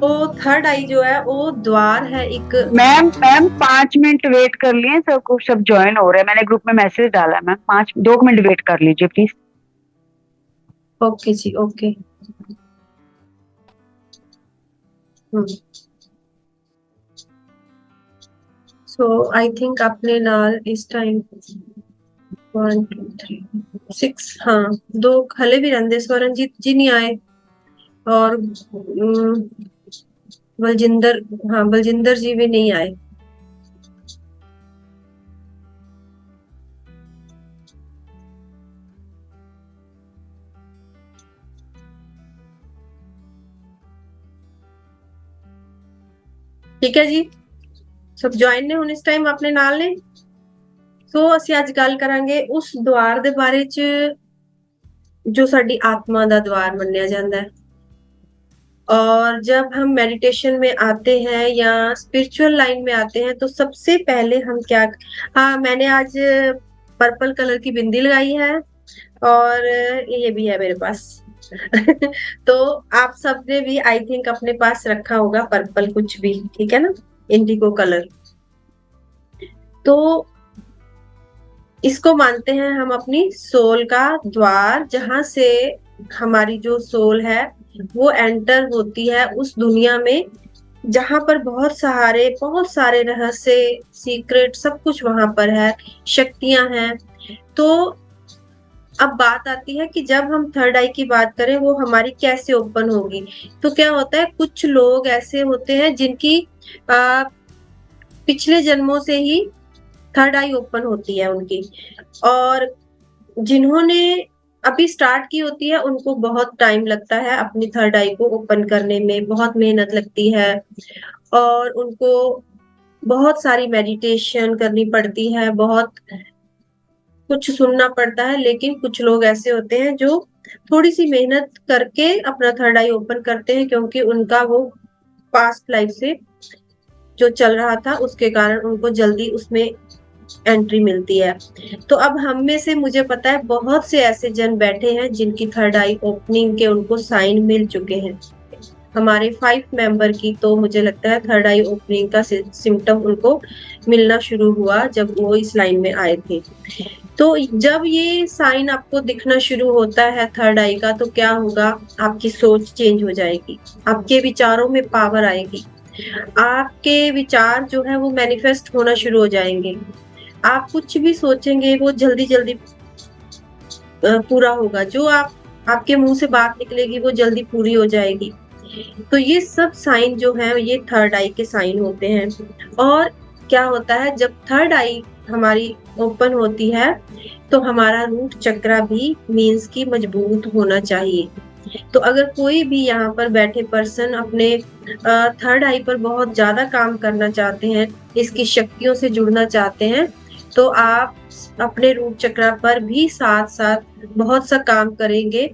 तो थर्ड आई जो है वो द्वार है एक। मैम मैम 5 मिनट वेट कर लिए, सबको सब ज्वाइन हो रहे हैं, मैंने ग्रुप में मैसेज डाला है मैम, 2 मिनट वेट कर लीजिए प्लीज। ओके जी, ओके। सो आई थिंक अपने नाल इस टाइम 1 2 3 6, हाँ, दो हले भी रंदे स्वरणजीत जी नहीं आए। और बलजिंदर, हाँ बलजिंदर जी भी नहीं आए। ठीक है जी, सब ज्वाइन ने ਹੁਣ ਇਸ ਟਾਈਮ ਆਪਣੇ ਨਾਲ ਨੇ। ਸੋ ਅਸੀਂ ਅੱਜ ਗੱਲ ਕਰਾਂਗੇ ਉਸ द्वार ਦੇ ਬਾਰੇ ਚ जो साडी आत्मा ਦਾ द्वार ਮੰਨਿਆ ਜਾਂਦਾ है। और जब हम मेडिटेशन में आते हैं या स्पिरिचुअल लाइन में आते हैं तो सबसे पहले हम क्या, हाँ मैंने आज पर्पल कलर की बिंदी लगाई है और ये भी है मेरे पास। तो आप सबने भी आई थिंक अपने पास रखा होगा पर्पल कुछ भी, ठीक है ना, इंडिगो कलर। तो इसको मानते हैं हम अपनी सोल का द्वार, जहां से हमारी जो सोल है वो एंटर होती है उस दुनिया में जहां पर बहुत सारे रहस्य, सीक्रेट सब कुछ वहां पर है, शक्तियां हैं। तो अब बात आती है कि जब हम थर्ड आई की बात करें वो हमारी कैसे ओपन होगी। तो क्या होता है, कुछ लोग ऐसे होते हैं जिनकी आ, पिछले जन्मों से ही थर्ड आई ओपन होती है उनकी। और जिन्होंने अभी स्टार्ट की होती है उनको बहुत टाइम लगता है अपनी थर्ड आई को ओपन करने में, बहुत मेहनत लगती है और उनको बहुत सारी मेडिटेशन करनी पड़ती है, बहुत कुछ सुनना पड़ता है। लेकिन कुछ लोग ऐसे होते हैं जो थोड़ी सी मेहनत करके अपना थर्ड आई ओपन करते हैं, क्योंकि उनका वो पास्ट लाइफ से जो चल रहा था उसके कारण उनको जल्दी उसमें एंट्री मिलती है। तो अब हम में से मुझे पता है बहुत से ऐसे जन बैठे हैं जिनकी थर्ड आई ओपनिंग के उनको साइन मिल चुके हैं। हमारे 5 मेंबर की तो मुझे लगता है थर्ड आई ओपनिंग का सिम्टम उनको मिलना शुरू हुआ जब वो इस लाइन में आए थे। तो जब ये साइन आपको दिखना शुरू होता है थर्ड आई का, तो क्या होगा, आपकी सोच चेंज हो जाएगी, आपके विचारों में पावर आएगी, आपके विचार जो है वो मैनिफेस्ट होना शुरू हो जाएंगे। आप कुछ भी सोचेंगे वो जल्दी जल्दी पूरा होगा, जो आप आपके मुंह से बात निकलेगी वो जल्दी पूरी हो जाएगी। तो ये सब साइन जो है ये थर्ड आई के साइन होते हैं। और क्या होता है, जब थर्ड आई हमारी ओपन होती है तो हमारा रूट चक्रा भी मीन्स की मजबूत होना चाहिए। तो अगर कोई भी यहाँ पर बैठे पर्सन अपने थर्ड आई पर बहुत ज्यादा काम करना चाहते हैं, इसकी शक्तियों से जुड़ना चाहते हैं, तो आप अपने रूट चक्रा पर भी साथ साथ बहुत सा काम करेंगे,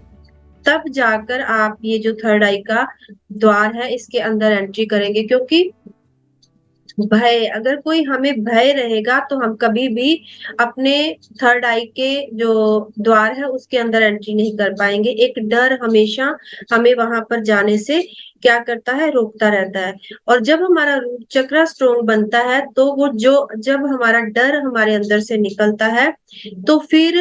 तब जाकर आप ये जो थर्ड आई का द्वार है इसके अंदर एंट्री करेंगे। क्योंकि भय, अगर कोई हमें भय रहेगा तो हम कभी भी अपने थर्ड आई के जो द्वार है उसके अंदर एंट्री नहीं कर पाएंगे। एक डर हमेशा हमें वहां पर जाने से क्या करता है, रोकता रहता है। और जब हमारा रूट चक्र स्ट्रोंग बनता है तो वो जो जब हमारा डर हमारे अंदर से निकलता है तो फिर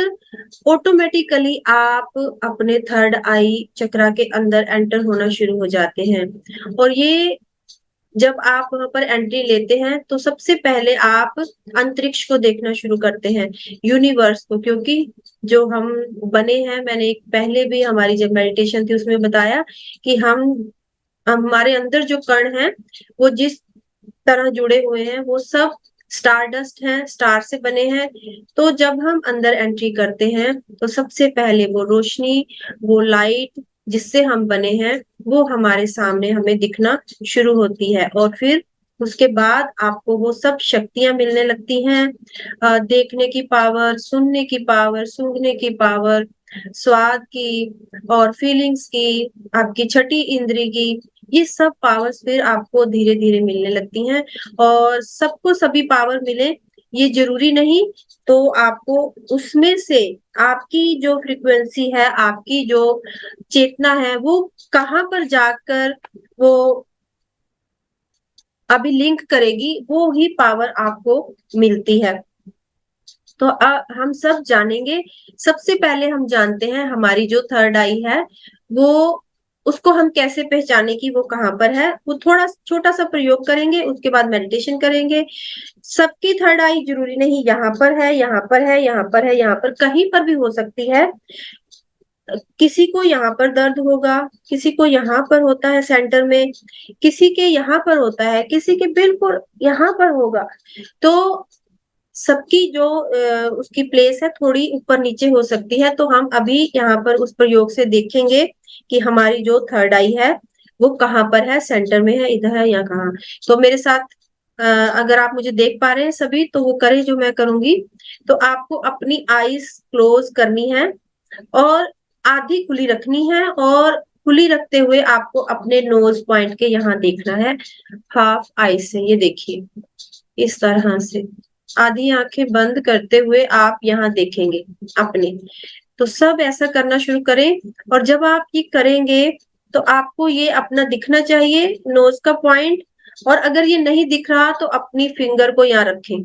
ऑटोमेटिकली आप अपने थर्ड आई चक्रा के अंदर एंटर होना शुरू हो जाते हैं। और ये जब आप वहां पर एंट्री लेते हैं तो सबसे पहले आप अंतरिक्ष को देखना शुरू करते हैं, यूनिवर्स को। क्योंकि जो हम बने हैं, मैंने एक पहले भी हमारी जब मेडिटेशन थी उसमें बताया कि हम हमारे अंदर जो कण हैं वो जिस तरह जुड़े हुए हैं वो सब स्टार डस्ट हैं, स्टार से बने हैं। तो जब हम अंदर एंट्री करते हैं तो सबसे पहले वो रोशनी, वो लाइट जिससे हम बने हैं वो हमारे सामने हमें दिखना शुरू होती है। और फिर उसके बाद आपको वो सब शक्तियां मिलने लगती हैं, देखने की पावर, सुनने की पावर, सूंघने की पावर, स्वाद की और फीलिंग्स की, आपकी छठी इंद्री की, ये सब पावर्स फिर आपको धीरे धीरे मिलने लगती हैं। और सबको सभी पावर मिले ये जरूरी नहीं। तो आपको उसमें से आपकी जो फ्रीक्वेंसी है, आपकी जो चेतना है वो कहाँ पर जाकर वो अभी लिंक करेगी, वो ही पावर आपको मिलती है। तो हम सब जानेंगे। सबसे पहले हम जानते हैं हमारी जो थर्ड आई है, वो उसको हम कैसे पहचाने कि वो कहाँ पर है। वो थोड़ा छोटा सा प्रयोग करेंगे, उसके बाद मेडिटेशन करेंगे। सबकी थर्ड आई जरूरी नहीं यहाँ पर है, यहाँ पर है, यहाँ पर है, यहाँ पर कहीं पर भी हो सकती है। किसी को यहाँ पर दर्द होगा, किसी को यहाँ पर होता है सेंटर में, किसी के यहाँ पर होता है, किसी के बिल्कुल यहाँ पर होगा। तो सबकी जो उसकी प्लेस है थोड़ी ऊपर नीचे हो सकती है। तो हम अभी यहाँ पर उस प्रयोग से देखेंगे कि हमारी जो थर्ड आई है वो कहाँ पर है, सेंटर में है, इधर है या कहाँ। तो मेरे साथ अगर आप मुझे देख पा रहे हैं सभी, तो वो करें जो मैं करूंगी। तो आपको अपनी आईज क्लोज करनी है और आधी खुली रखनी है, और खुली रखते हुए आपको अपने नोज पॉइंट के यहाँ देखना है, हाफ आई से। ये देखिए इस तरह से आधी आंखें बंद करते हुए आप यहाँ देखेंगे अपने। तो सब ऐसा करना शुरू करें। और जब आप ये करेंगे तो आपको ये अपना दिखना चाहिए नोज का पॉइंट। और अगर ये नहीं दिख रहा तो अपनी फिंगर को यहाँ रखें,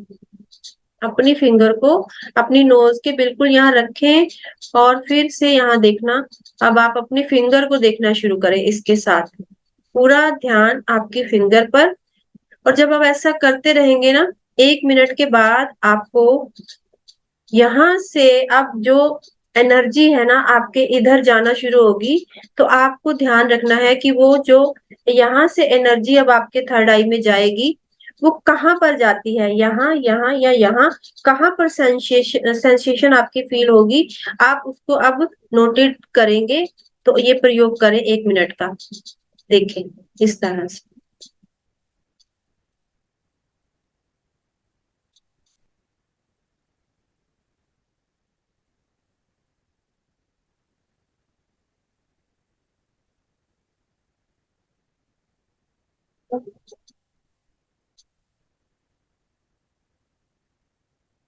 अपनी फिंगर को अपनी नोज के बिल्कुल यहाँ रखें, और फिर से यहाँ देखना। अब आप अपनी फिंगर को देखना शुरू करें इसके साथ, पूरा ध्यान आपकी फिंगर पर। और जब आप ऐसा करते रहेंगे ना, 1 मिनट के बाद आपको यहाँ से अब जो एनर्जी है ना आपके इधर जाना शुरू होगी। तो आपको ध्यान रखना है कि वो जो यहाँ से एनर्जी अब आपके थर्ड आई में जाएगी, वो कहाँ पर जाती है, यहाँ, यहाँ या यहाँ, कहाँ पर सेंसेशन आपकी फील होगी, आप उसको अब नोटिस करेंगे। तो ये प्रयोग करें 1 मिनट का, देखें इस तरह से।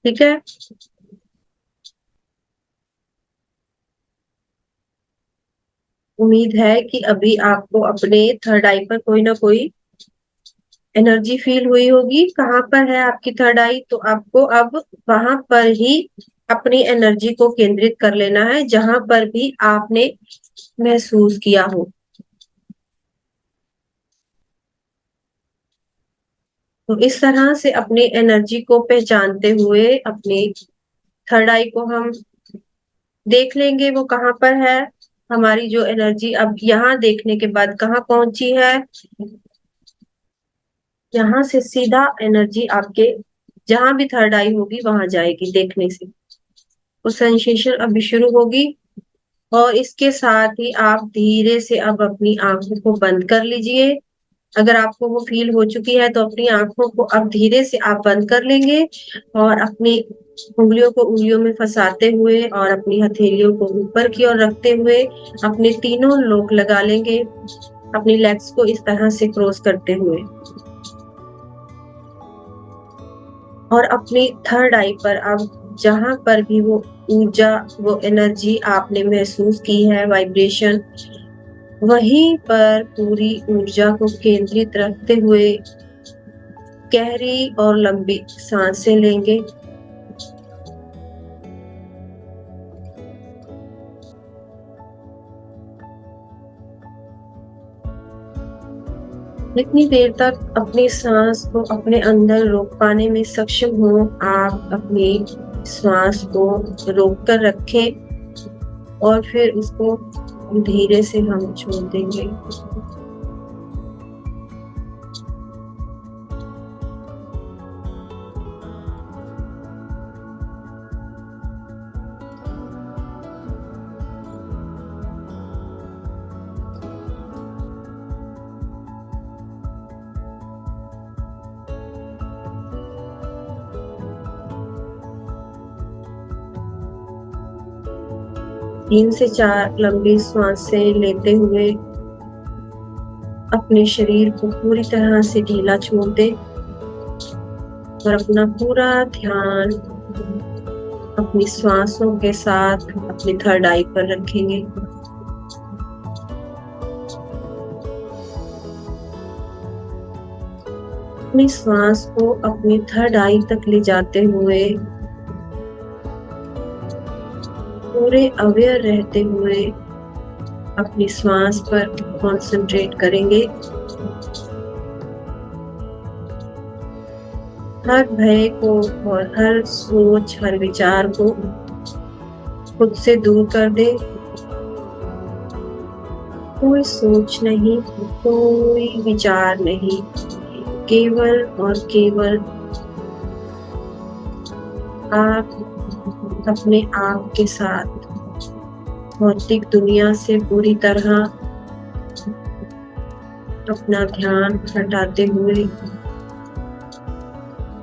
ठीक है। उम्मीद है कि अभी आपको अपने थर्ड आई पर कोई ना कोई एनर्जी फील हुई होगी। कहाँ पर है आपकी थर्ड आई, तो आपको अब वहां पर ही अपनी एनर्जी को केंद्रित कर लेना है, जहां पर भी आपने महसूस किया हो। तो इस तरह से अपनी एनर्जी को पहचानते हुए अपनी थर्ड आई को हम देख लेंगे वो कहाँ पर है। हमारी जो एनर्जी अब यहाँ देखने के बाद कहाँ पहुंची है, यहाँ से सीधा एनर्जी आपके जहां भी थर्ड आई होगी वहां जाएगी देखने से। वो सेंसेशन अभी शुरू होगी। और इसके साथ ही आप धीरे से अब अपनी आंखों को बंद कर लीजिए। अगर आपको वो फील हो चुकी है तो अपनी आंखों को अब धीरे से आप बंद कर लेंगे, और अपनी उंगलियों को उंगलियों में फंसाते हुए और अपनी हथेलियों को ऊपर की ओर रखते हुए अपने तीनों लोक लगा लेंगे, अपनी लेग्स को इस तरह से क्रॉस करते हुए। और अपनी थर्ड आई पर अब जहां पर भी वो ऊर्जा, वो एनर्जी आपने महसूस की है, वाइब्रेशन, वहीं पर पूरी ऊर्जा को केंद्रित रखते हुए गहरी और लंबी सांसें लेंगे। जितनी देर तक अपनी सांस को अपने अंदर रोक पाने में सक्षम हो, आप अपनी सांस को रोक कर रखें, और फिर उसको धीरे से हम छोड़ देंगे। तीन से चार लंबी सांसें लेते हुए अपने शरीर को पूरी तरह से ढीला छोड़ दे, और अपना पूरा ध्यान अपनी सांसों के साथ अपनी थर्ड आई पर रखेंगे। अपनी श्वास को अपनी थर्ड आई तक ले जाते हुए पूरे अवेयर रहते हुए अपनी श्वास पर कंसंट्रेट करेंगे। हर भय को और हर सोच, हर विचार को खुद से दूर कर दे। कोई सोच नहीं, कोई विचार नहीं, केवल और केवल आप अपने आप के साथ भौतिक दुनिया से पूरी तरह अपना ध्यान हटाते हुए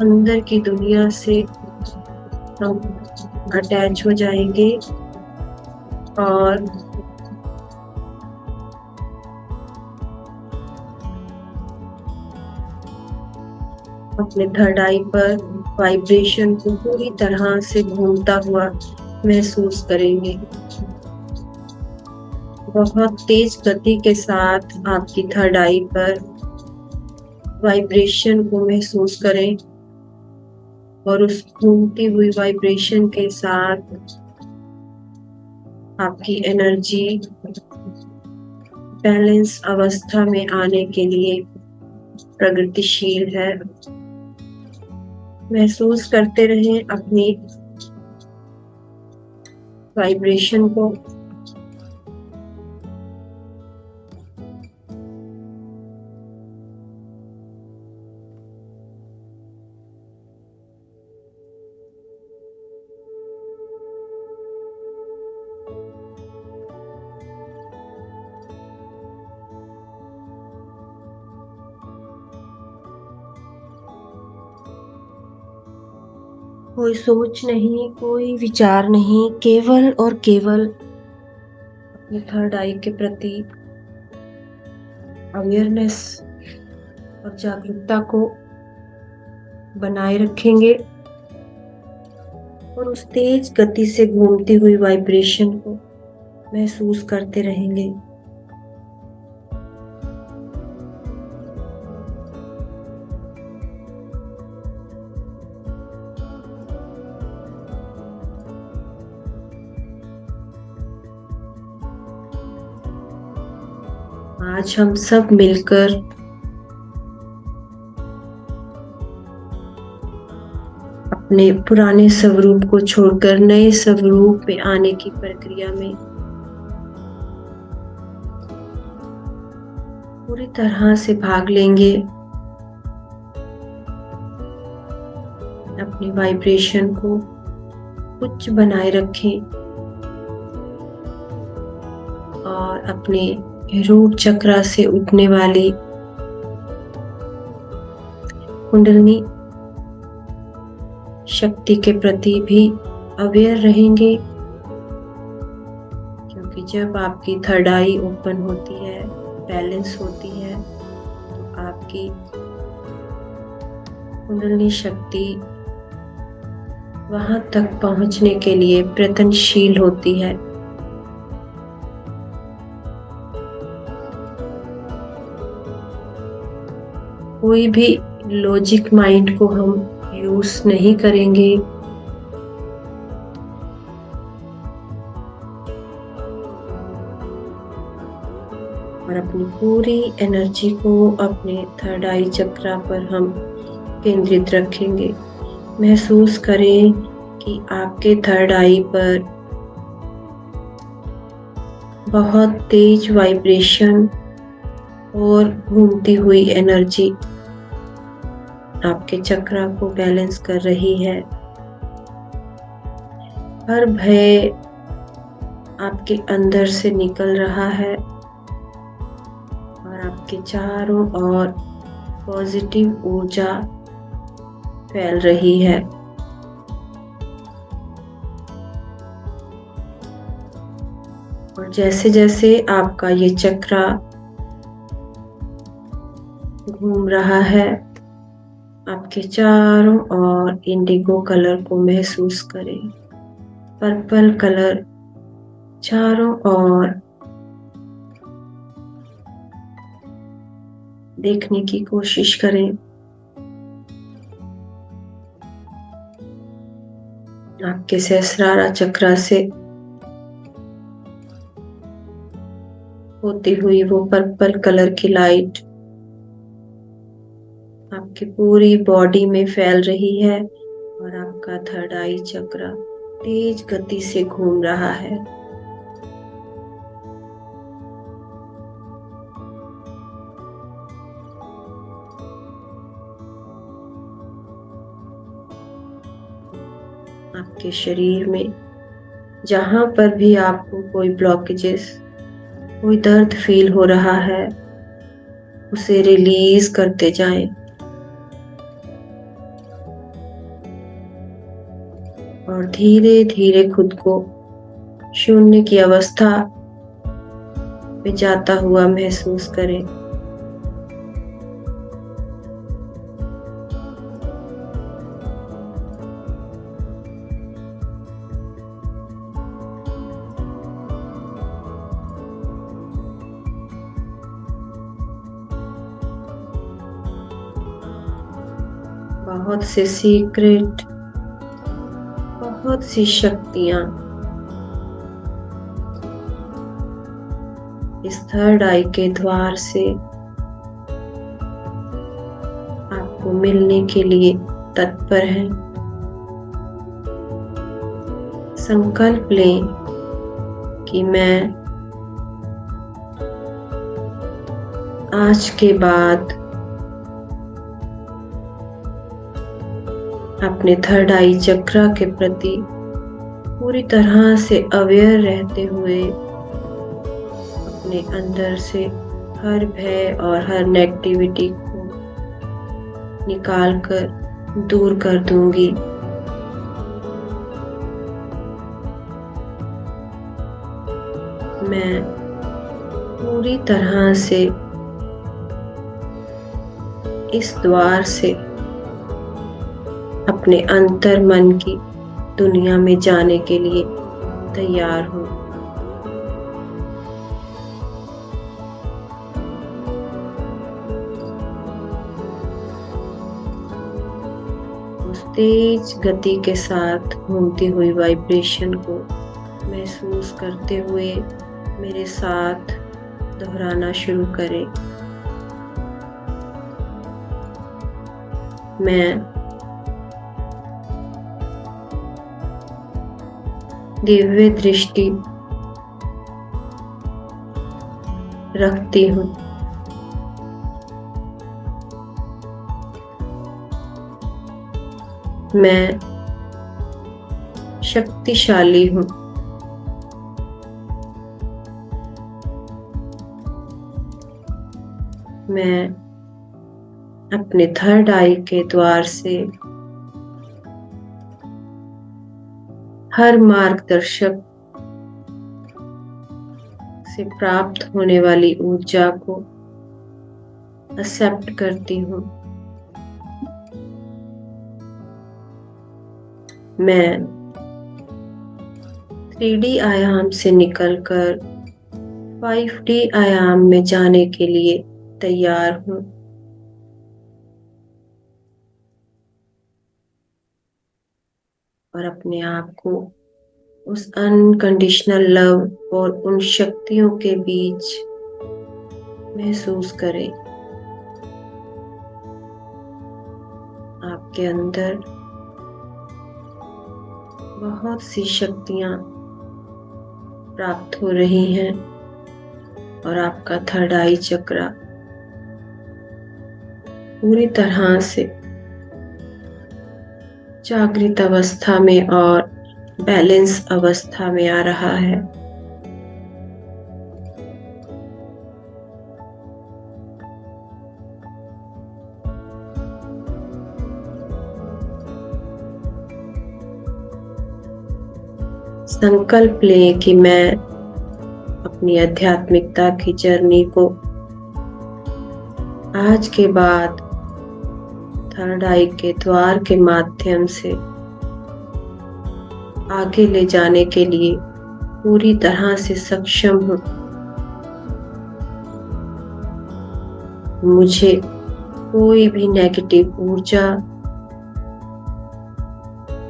अंदर की दुनिया से हम अटैच हो जाएंगे और अपने थर्ड आई पर वाइब्रेशन को पूरी तरह से घूमता हुआ महसूस करेंगे। बहुत तेज गति के साथ आपकी थर्ड आई पर वाइब्रेशन को महसूस करें और उस घूमती हुई वाइब्रेशन के साथ आपकी एनर्जी बैलेंस अवस्था में आने के लिए प्रगतिशील है। महसूस करते रहें अपनी वाइब्रेशन को। कोई सोच नहीं, कोई विचार नहीं, केवल और केवल अपने थर्ड आई के प्रति अवेयरनेस और जागरूकता को बनाए रखेंगे और उस तेज गति से घूमती हुई वाइब्रेशन को महसूस करते रहेंगे। आज हम सब मिलकर अपने पुराने स्वरूप को छोड़कर नए स्वरूप में आने की प्रक्रिया में पूरी तरह से भाग लेंगे। अपनी वाइब्रेशन को उच्च बनाए रखें और अपने रूट चक्रा से उठने वाली कुंडलिनी शक्ति के प्रति भी अवेयर रहेंगे, क्योंकि जब आपकी थर्ड आई ओपन होती है, बैलेंस होती है, तो आपकी कुंडलिनी शक्ति वहां तक पहुंचने के लिए प्रयत्नशील होती है। कोई भी लॉजिक माइंड को हम यूज नहीं करेंगे। और अपनी पूरी एनर्जी को अपने थर्ड आई चक्रा पर हम केंद्रित रखेंगे। महसूस करें कि आपके थर्ड आई पर बहुत तेज वाइब्रेशन और घूमती हुई एनर्जी आपके चक्रा को बैलेंस कर रही है। हर भय आपके अंदर से निकल रहा है और आपके चारों ओर पॉजिटिव ऊर्जा फैल रही है। और जैसे जैसे आपका ये चक्रा घूम रहा है, आपके चारों ओर इंडिगो कलर को महसूस करें। पर्पल कलर चारों ओर देखने की कोशिश करें। आपके सहस्रारा चक्र से होती हुई वो पर्पल कलर की लाइट आपकी पूरी बॉडी में फैल रही है और आपका थर्ड आई चक्र तेज गति से घूम रहा है। आपके शरीर में जहां पर भी आपको कोई ब्लॉकेजेस, कोई दर्द फील हो रहा है, उसे रिलीज करते जाएं। और धीरे धीरे खुद को शून्य की अवस्था में जाता हुआ महसूस करें। बहुत से सीक्रेट, बहुत सी शक्तियां इस थर्ड आई के द्वार से आपको मिलने के लिए तत्पर हैं। संकल्प लें कि मैं आज के बाद अपने थर्ड आई चक्र के प्रति पूरी तरह से अवेयर रहते हुए अपने अंदर से हर भय और हर नेगेटिविटी को निकाल कर दूर कर दूंगी। मैं पूरी तरह से इस द्वार से अपने अंतर मन की दुनिया में जाने के लिए तैयार हूँ। उस तेज गति के साथ घूमती हुई वाइब्रेशन को महसूस करते हुए मेरे साथ दोहराना शुरू करें। मैं दिव्य दृष्टि रखती हूँ। मैं शक्तिशाली हूँ। मैं अपने थर्ड आई के द्वार से हर मार्गदर्शक से प्राप्त होने वाली ऊर्जा को एक्सेप्ट करती हूँ। मैं 3D आयाम से निकलकर 5D आयाम में जाने के लिए तैयार हूँ। और अपने आप को उस अनकंडीशनल लव और उन शक्तियों के बीच महसूस करें। आपके अंदर बहुत सी शक्तियां प्राप्त हो रही हैं और आपका थर्ड आई चक्र पूरी तरह से जागृत अवस्था में और बैलेंस अवस्था में आ रहा है। संकल्प लें कि मैं अपनी आध्यात्मिकता की जर्नी को आज के बाद थर्ड आई के द्वार के माध्यम से आगे ले जाने के लिए पूरी तरह से सक्षम हूँ। मुझे कोई भी नेगेटिव ऊर्जा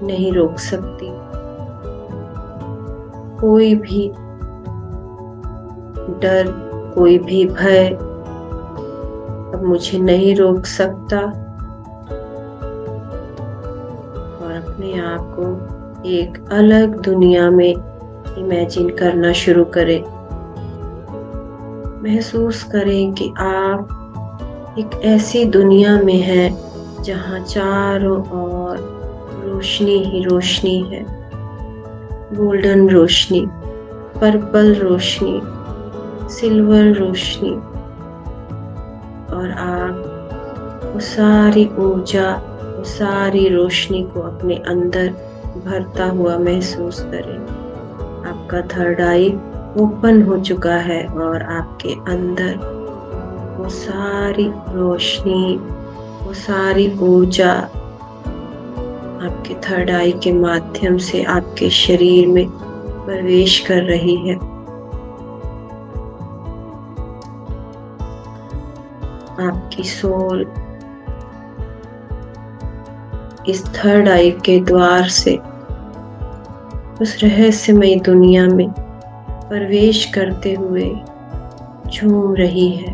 नहीं रोक सकती। कोई भी डर, कोई भी भय अब मुझे नहीं रोक सकता। और अपने आप को एक अलग दुनिया में इमेजिन करना शुरू करें। महसूस करें कि आप एक ऐसी दुनिया में हैं जहाँ चारों ओर रोशनी ही रोशनी है। गोल्डन रोशनी, पर्पल रोशनी, सिल्वर रोशनी। और आप वो सारी ऊर्जा, वो सारी रोशनी को अपने अंदर भरता हुआ महसूस करें। आपका थर्ड आई ओपन हो चुका है और आपके अंदर वो सारी रोशनी, वो सारी ऊर्जा आपके थर्ड आई के माध्यम से आपके शरीर में प्रवेश कर रही है। आपकी सोल इस थर्ड आई के द्वार से उस रहस्यमय दुनिया में प्रवेश करते हुए झूम रही है।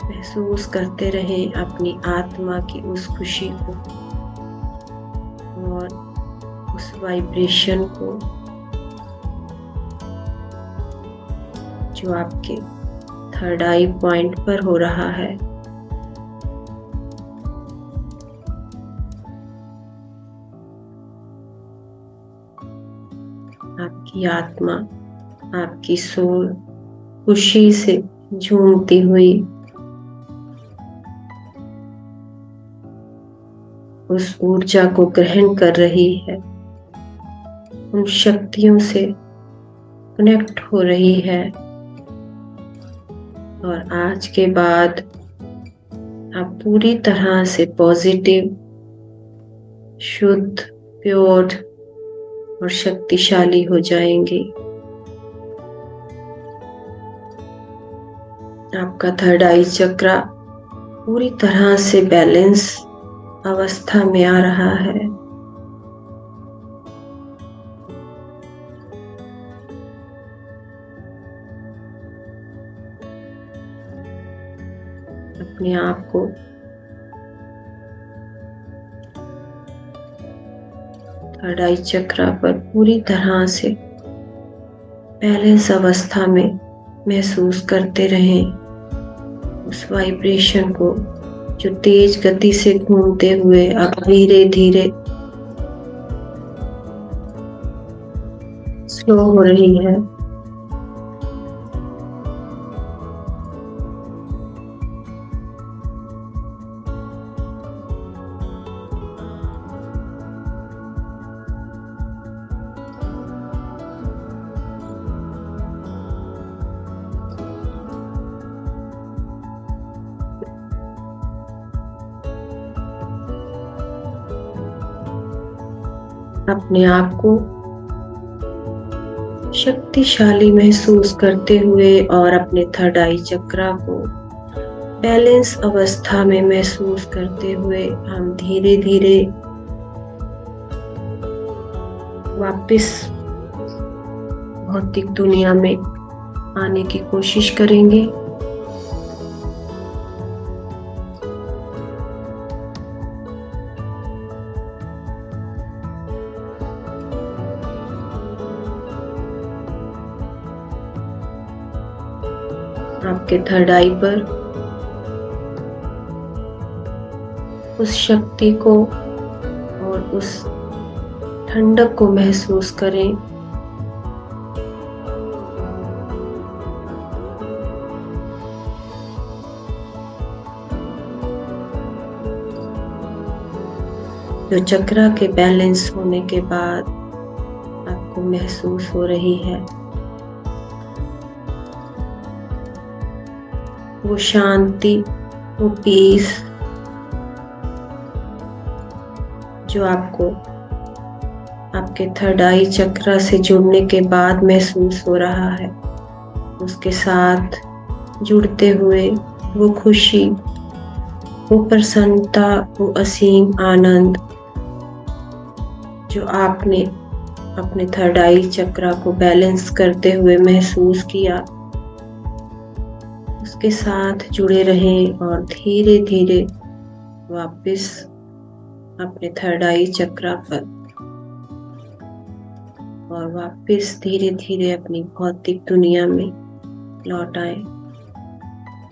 महसूस करते रहें अपनी आत्मा की उस खुशी को और उस वाइब्रेशन को जो आपके थर्ड आई पॉइंट पर हो रहा है। आपकी आत्मा, आपकी सोल खुशी से झूमती हुई उस ऊर्जा को ग्रहण कर रही है, उन शक्तियों से कनेक्ट हो रही है। और आज के बाद आप पूरी तरह से पॉजिटिव, शुद्ध, प्योर और शक्तिशाली हो जाएंगे। आपका थर्ड आई चक्रा पूरी तरह से बैलेंस अवस्था में आ रहा है। अपने आप को थर्ड आई चक्रा पर पूरी तरह से बैलेंस अवस्था में महसूस करते रहें। उस वाइब्रेशन को जो तेज गति से घूमते हुए अब धीरे धीरे स्लो हो रही है। अपने आप को शक्तिशाली महसूस करते हुए और अपने थर्ड आई चक्रा को बैलेंस अवस्था में महसूस करते हुए हम धीरे धीरे वापस भौतिक दुनिया में आने की कोशिश करेंगे। आपके थर्ड आई पर उस शक्ति को और उस ठंडक को महसूस करें। जो चक्रा के बैलेंस होने के बाद आपको महसूस हो रही है, वो शांति, वो पीस जो आपको आपके थर्ड आई चक्रा से जुड़ने के बाद महसूस हो रहा है, उसके साथ जुड़ते हुए वो खुशी, वो प्रसन्नता, वो असीम आनंद जो आपने अपने थर्ड आई चक्रा को बैलेंस करते हुए महसूस किया, उसके साथ जुड़े रहें और धीरे धीरे वापस अपने थर्ड आई चक्रा पर और वापस धीरे धीरे अपनी भौतिक दुनिया में लौट आए।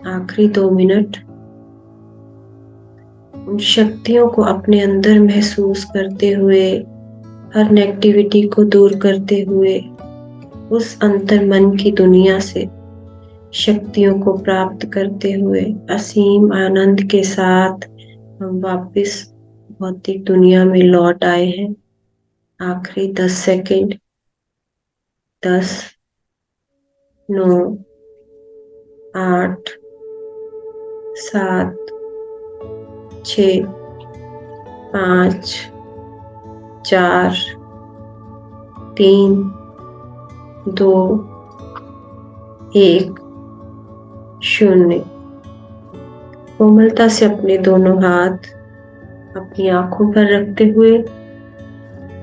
आखिरी 2 मिनट उन शक्तियों को अपने अंदर महसूस करते हुए, हर नेगेटिविटी को दूर करते हुए, उस अंतर मन की दुनिया से शक्तियों को प्राप्त करते हुए असीम आनंद के साथ हम वापस भौतिक दुनिया में लौट आए हैं। आखिरी 10 सेकेंड। 10, 9, 8, 7, 6, 5, 4, 3, 2, 1, 0। कोमलता से अपने दोनों हाथ अपनी आंखों पर रखते हुए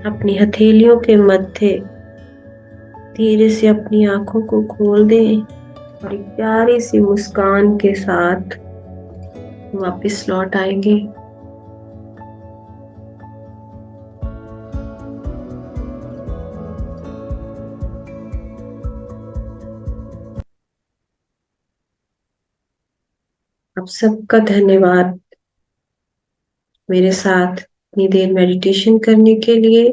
अपनी हथेलियों के मध्य धीरे से अपनी आंखों को खोल दें और एक प्यारी सी मुस्कान के साथ वापस लौट आएंगे। आप सबका धन्यवाद मेरे साथ इतनी देर मेडिटेशन करने के लिए।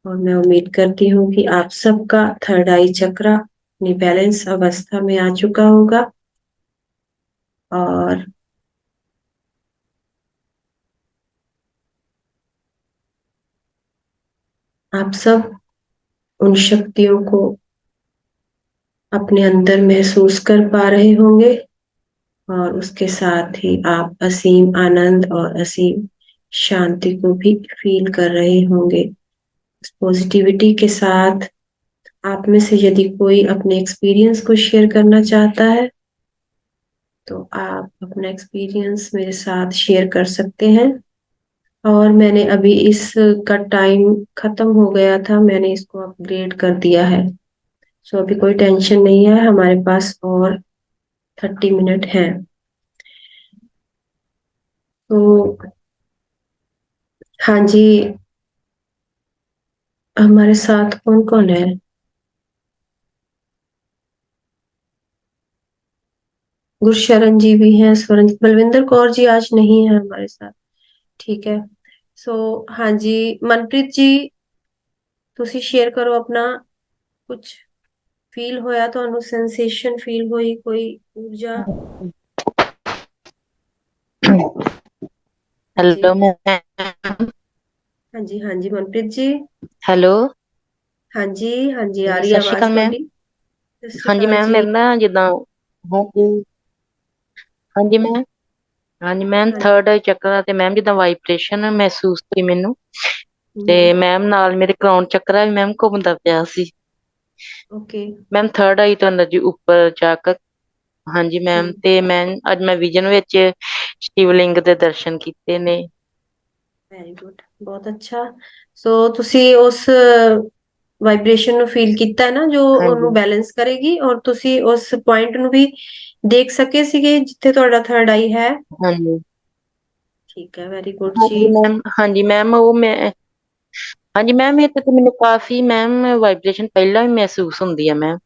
और मैं उम्मीद करती हूँ कि आप सबका थर्ड आई चक्रा अपनी बैलेंस अवस्था में आ चुका होगा और आप सब उन शक्तियों को अपने अंदर महसूस कर पा रहे होंगे और उसके साथ ही आप असीम आनंद और असीम शांति को भी फील कर रहे होंगे। इस पॉजिटिविटी के साथ आप में से यदि कोई अपने एक्सपीरियंस को शेयर करना चाहता है तो आप अपना एक्सपीरियंस मेरे साथ शेयर कर सकते हैं। और मैंने अभी इसका टाइम खत्म हो गया था, मैंने इसको अपग्रेड कर दिया है। सो अभी कोई टेंशन नहीं है, हमारे पास और 30 मिनट है। तो हाँ जी, हमारे साथ कौन कौन है? गुरशरण जी भी हैं, स्वरण, बलविंदर कौर जी आज नहीं है हमारे साथ। ठीक है। सो हाँ जी, मनप्रीत जी ਤੁਸੀਂ शेयर करो अपना कुछ फील होया ਤੁਹਾਨੂੰ सेंसेशन फील होई कोई ऊर्जा? हाँ जी, हेलो मैम। हाँ जी, हाँ जी मनप्रीत जी। हेलो हाँ जी, हाँ जी, आ जी, रही है सत श्री आवाज अकाल मैम। ਤੁਹਾਡੀ। सत श्री हाँ जी अकाल मैम, जी। मेरे ना जिदा हाँ जी, हाँ जी मैम, हाँ जी मैम, हाँ। थर्ड आई चक्र ਤੇ ਮੈਮ ਜਿੱਦਾਂ ਵਾਈਬ੍ਰੇਸ਼ਨ ਮਹਿਸੂਸ ਹੋਈ ਮੈਨੂੰ। ਤੇ हम्म। ਮੈਮ ਨਾਲ ਮੇਰੇ ਕਰਾਉਨ ਚੱਕਰਾ ਵੀ ਮੈਮ ਘੁੰਮਦਾ ਪਿਆ ਸੀ। ओके। ਮੈਮ ਥਰਡ ਆਈ ਤੋਂ એનર્ਜੀ ਉੱਪਰ ਜਾ ਕੇ, ਹਾਂਜੀ ਮੈਮ, हम्म। ਤੇ ਮੈਂ ਅੱਜ ਮੈਂ ਵਿਜ਼ਨ ਵਿੱਚ ਸ਼ਿਵਲਿੰਗ ਦੇ ਦਰਸ਼ਨ ਕੀਤੇ ਨੇ। वेरी गुड, बहुत अच्छा। सो ਤੁਸੀਂ ਉਸ ਵਾਈਬ੍ਰੇਸ਼ਨ ਨੂੰ ਫੀਲ ਕੀਤਾ ਹੈ ਨਾ ਜੋ ਉਹਨੂੰ ਹਾਂਜੀ ਬੈਲੈਂਸ ਕਰੇਗੀ, ਔਰ ਤੁਸੀਂ ਉਸ ਪੁਆਇੰਟ ਨੂੰ ਵੀ ਦੇਖ ਸਕੇ ਸੀਗੇ ਜਿੱਥੇ ਤੁਹਾਡਾ ਥਰਡ ਆਈ ਹੈ। ਹਾਂਜੀ ਠੀਕ ਹੈ, ਵੈਰੀ ਗੁੱਡ ਜੀ। ਹਾਂਜੀ ਮੈਮ, ਹਾਂਜੀ ਮੈਮ, ਉਹ ਮੈਂ, ਹਾਂਜੀ ਮੈਮ, ਇਹ ਤੇ ਮੈਨੂੰ ਕਾਫੀ ਮੈਮ ਵਾਈਬ੍ਰੇਸ਼ਨ ਪਹਿਲਾਂ ਵੀ ਮਹਿਸੂਸ ਹੁੰਦੀ ਆ ਮੈਮ।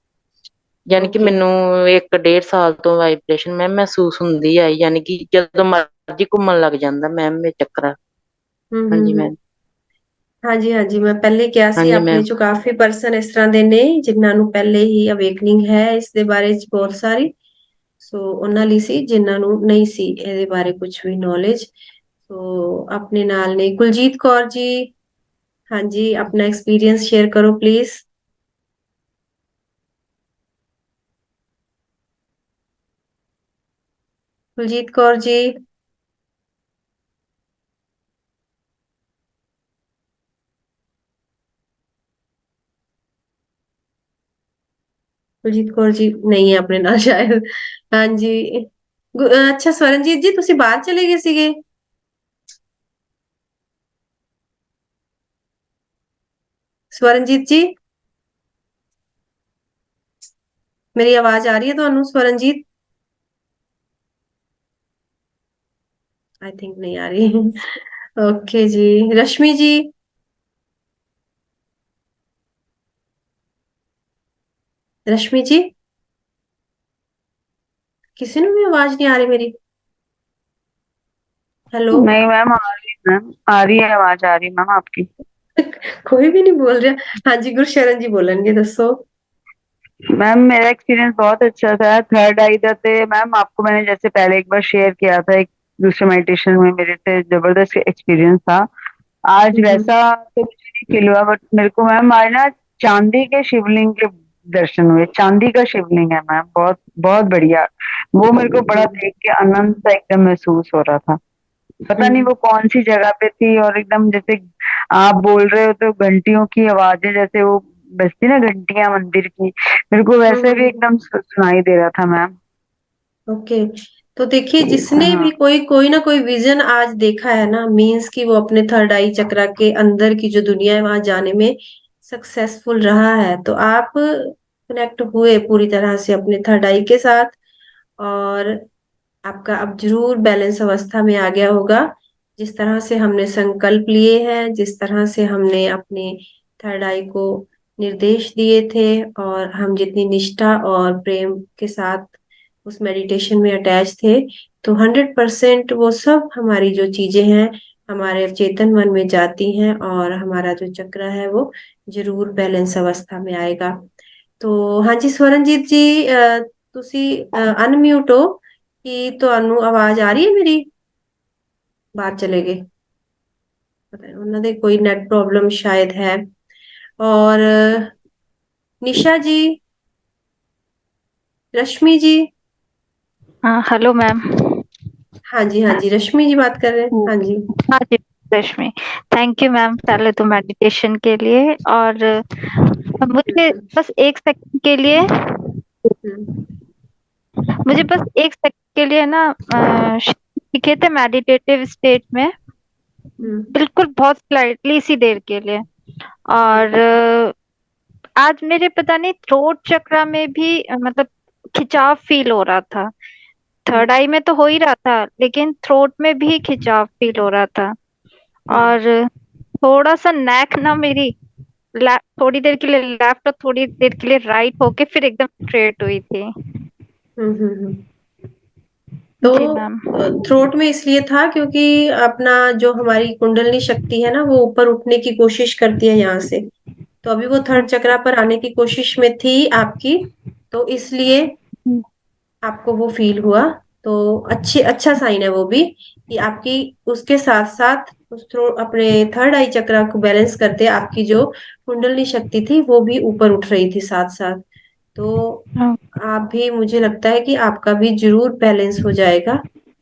ਯਾਨੀ ਕਿ ਓਕੇ। ਮੈਨੂੰ 1 1.5 ਸਾਲ ਤੋਂ ਵਾਈਬ੍ਰੇਸ਼ਨ ਮੈਮ ਮਹਿਸੂਸ ਹੁੰਦੀ ਆਈ, ਯਾਨੀ ਕਿ ਜਦੋਂ ਮਰਜ਼ੀ ਘੁੰਮਣ ਲੱਗ ਜਾਂਦਾ ਮੈਮ ਇਹ ਚੱਕਰਾ। ਹਾਂਜੀ ਹੂੰ। ਮੈਮ। ਹਾਂਜੀ, ਹਾਂਜੀ, ਮੈਂ ਪਹਿਲੇ ਕਿਹਾ ਸੀ ਹਾਂਜੀ ਆਪਣੇ ਮੈਮ। ਚੋਂ ਕਾਫੀ ਪਰਸਨ ਇਸ ਤਰ੍ਹਾਂ ਦੇ ਨੇ ਜਿਨ੍ਹਾਂ ਨੂੰ ਪਹਿਲੇ ਹੀ ਅਵੇਕਨਿੰਗ ਹੈ ਇਸ ਦੇ ਬਾਰੇ ਚ ਬਹੁਤ ਸਾਰੀ। ਸੋ ਉਹਨਾਂ ਲਈ ਸੀ ਜਿਨ੍ਹਾਂ ਨੂੰ ਨਹੀਂ ਸੀ ਇਹਦੇ ਬਾਰੇ ਕੁਝ ਵੀ ਨੌਲੇਜ। ਸੋ ਆਪਣੇ ਨਾਲ ਨੇ ਕੁਲਜੀਤ ਕੌਰ ਜੀ। ਹਾਂਜੀ, ਆਪਣਾ एक्सपीरियंस शेयर करो प्लीज। कुलजीत कौर जी। ਕੁਲਜੀਤ ਕੌਰ ਜੀ ਨਹੀਂ ਹੈ ਆਪਣੇ ਨਾਲ ਸ਼ਾयद। ਹਾਂਜੀ। ਅੱਛਾ ਸਵਰਨਜੀਤ ਜੀ ਤੁਸੀਂ ਬਾਹਰ ਚਲੇ ਗਏ ਸੀਗੇ? स्वरनजीत जी, मेरी आवाज आ रही है ਤੁਹਾਨੂੰ स्वरनजीत? आई थिंक नहीं आ रही। ओके जी, रश्मि जी, रश्मि जी, किसी ने भी आवाज नहीं आ रही मेरी। हेलो। नहीं मैम, आ रही है मैम, आ रही है, आवाज आ रही है मैम आपकी। कोई भी नहीं बोल रहा। हाँ जी, गुरशरण जी बोलेंगे, दसो। मैम मेरा एक्सपीरियंस बहुत अच्छा था थर्ड आई दा ते मैम। आपको मैंने जैसे पहले एक बार शेयर किया था, एक दूसरे मेडिटेशन में मेरे से जबरदस्त एक्सपीरियंस था। आज हम्म। वैसा तो मुझे नहीं फील हुआ, बट मेरे को मैम आज ना चांदी के शिवलिंग के दर्शन हुए। चांदी का शिवलिंग है मैम, बहुत बहुत बढ़िया। वो मेरे को बड़ा हम्म। देख के आनंद सा एकदम महसूस हो रहा था। पता नहीं हम्म। वो कौन सी जगह पे थी, और एकदम जैसे आप बोल रहे हो तो घंटियों की आवाजें जैसे वो बजती ना, घंटियां मंदिर की, मेरे को वैसे भी हम्म। एकदम सुनाई दे रहा था मैम। ओके। तो देखिए, जिसने हाँ। भी कोई कोई ना कोई विजन आज देखा है ना, मीन्स कि वो अपने थर्ड आई चक्रा के अंदर की जो दुनिया है वहां जाने में सक्सेसफुल रहा है। तो आप कनेक्ट हुए पूरी तरह से अपने थर्ड आई के साथ, और आपका अब जरूर बैलेंस अवस्था में आ गया होगा। जिस तरह से हमने संकल्प लिए हैं, जिस तरह से हमने अपने थर्ड आई को निर्देश दिए थे, और हम जितनी निष्ठा और प्रेम के साथ उस मेडिटेशन में अटैच थे, तो 100% वो सब हमारी जो चीजें हैं हमारे चेतन मन में जाती हैं, और हमारा जो चक्र है वो जरूर बैलेंस अवस्था में आएगा। तो हाँ जी, स्वरनजीत जी, ਤੁਸੀਂ अनम्यूट हो कि ਤੁਹਾਨੂੰ आवाज आ रही है मेरी? बाहर चले गए, पता नहीं ਉਹਨਾਂ ਦੇ कोई नेट प्रॉब्लम शायद है। और निशा जी, रश्मि जी। हाँ, हेलो मैम। हाँ जी, हाँ जी, रश्मि जी बात कर रहे हैं, हाँ जी। हाँ जी, रश्मि। थैंक यू मैम, पहले तो मेडिटेशन के लिए। और मुझे बिल्कुल। बस 1 सेकंड के लिए, हम्म। मुझे बस 1 सेकंड के लिए ना दिखे थे मेडिटेटिव स्टेट में, हम्म। बिल्कुल बहुत स्लाइटली सी देर के लिए। और हम्म। आज मेरे पता नहीं थ्रोट चक्रा में भी मतलब खिंचाव फील हो रहा था। हम्म। थर्ड आई में तो हो ही रहा था, लेकिन थ्रोट में भी खिंचाव फील हो रहा था। हम्म। और थोड़ा सा नेक ना मेरी थोड़ी देर के लिए लेफ्ट और थोड़ी देर के लिए राइट होके फिर एकदम स्ट्रेट हुई थी। हम्म। तो जी मैम। थ्रोट में इसलिए था क्योंकि अपना जो हमारी कुंडलनी शक्ति है ना, वो ऊपर उठने की कोशिश करती है यहाँ से। तो अभी वो थर्ड चक्रा पर आने की कोशिश में थी आपकी, तो इसलिए आपको वो फील हुआ। तो अच्छा साइन है वो भी, कि आपकी उसके साथ साथ उस थ्रो अपने थर्ड आई चक्रा को बैलेंस करते आपकी जो कुंडलनी शक्ति थी वो भी ऊपर उठ रही थी साथ साथ। तो आप भी, मुझे लगता है कि आपका भी जरूर बैलेंस हो जाएगा,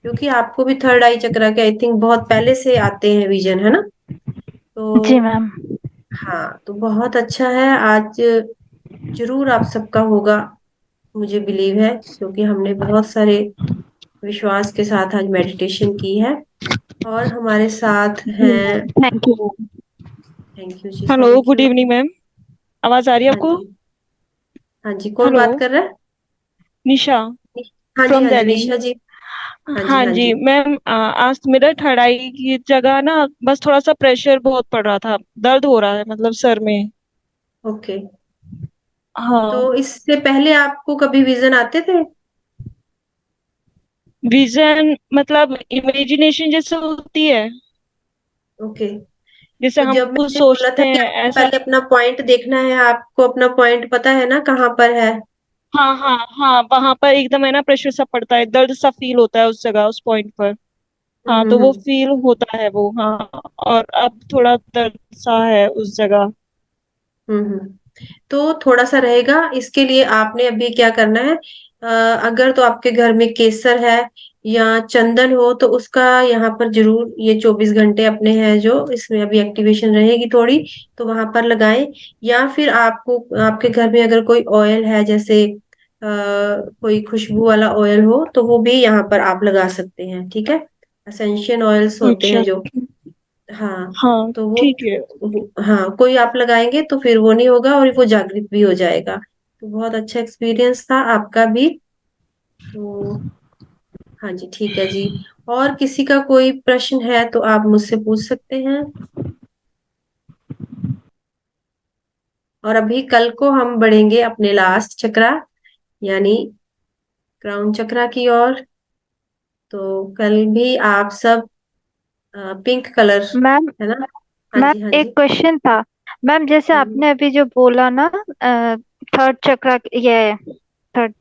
क्योंकि आपको भी थर्ड आई चक्रा के आई थिंक बहुत पहले से आते हैं विजन, है ना? जी तो मैम। हाँ, तो बहुत अच्छा है आज। जरूर आप सबका होगा, मुझे बिलीव है, क्योंकि हमने बहुत सारे विश्वास के साथ आज मेडिटेशन की है, और हमारे साथ जी हैं। Ma'am, thank you. Thank you जी, hello, thank good you. Evening ma'am. आवाज आ रही है हाँ आपको? जी, हाँ जी, कौन हेलो, बात कर रहा है? निशा हाँ जी, फ्रॉम हाँ जी, दिल्ली। निशा जी। हाँ जी, हाँ हाँ जी जी। मैम, आज मेरा ठंडाई की जगह ना बस थोड़ा सा प्रेशर बहुत पड़ रहा था, दर्द हो रहा है मतलब सर में। ओके। तो हाँ। इससे पहले आपको कभी विजन आते थे? विजन मतलब इमेजिनेशन जैसे होती है, ओके। जैसे तो हम जब कुछ मैंने बोला था सोचते कि हैं आपको ऐसा। पहले अपना पॉइंट देखना है, आपको अपना पॉइंट पता है ना कहाँ पर है? हाँ हाँ हाँ, वहां पर एकदम है ना प्रेशर सा पड़ता है, दर्द सा फील होता है उस जगह, उस पॉइंट पर। हाँ, तो वो हम्म। फील होता है वो, हाँ। और अब थोड़ा दर्द सा है उस जगह। हम्म। तो थोड़ा सा रहेगा, इसके लिए आपने अभी क्या करना है, अगर तो आपके घर में केसर है या चंदन हो, तो उसका यहाँ पर जरूर ये 24 घंटे अपने हैं जो इसमें अभी एक्टिवेशन रहेगी थोड़ी, तो वहां पर लगाएं। या फिर आपको आपके घर में अगर कोई ऑयल है, जैसे कोई खुशबू वाला ऑयल हो, तो वो भी यहाँ पर आप लगा सकते हैं, ठीक है? असेंशियल ऑयल्स होते अच्छा। हैं जो, हाँ, हाँ, तो वो ठीक है। हाँ, कोई आप लगाएँगे तो फिर वो नहीं होगा और वो जागृत भी हो जाएगा। तो बहुत अच्छा एक्सपीरियंस था आपका भी। तो हाँ जी, ठीक है जी। और किसी का कोई प्रश्न है तो आप मुझसे पूछ सकते हैं। और अभी कल को हम बढ़ेंगे अपने लास्ट चक्रा यानी क्राउन चक्रा की ओर। तो कल भी आप सब पिंक कलर, मैम है ना? हाँ मैम जी, हाँ एक जी। क्वेश्चन था। मैम जैसे हम्म। आपने अभी जो बोला ना थर्ड चक्रा, ये थर्ड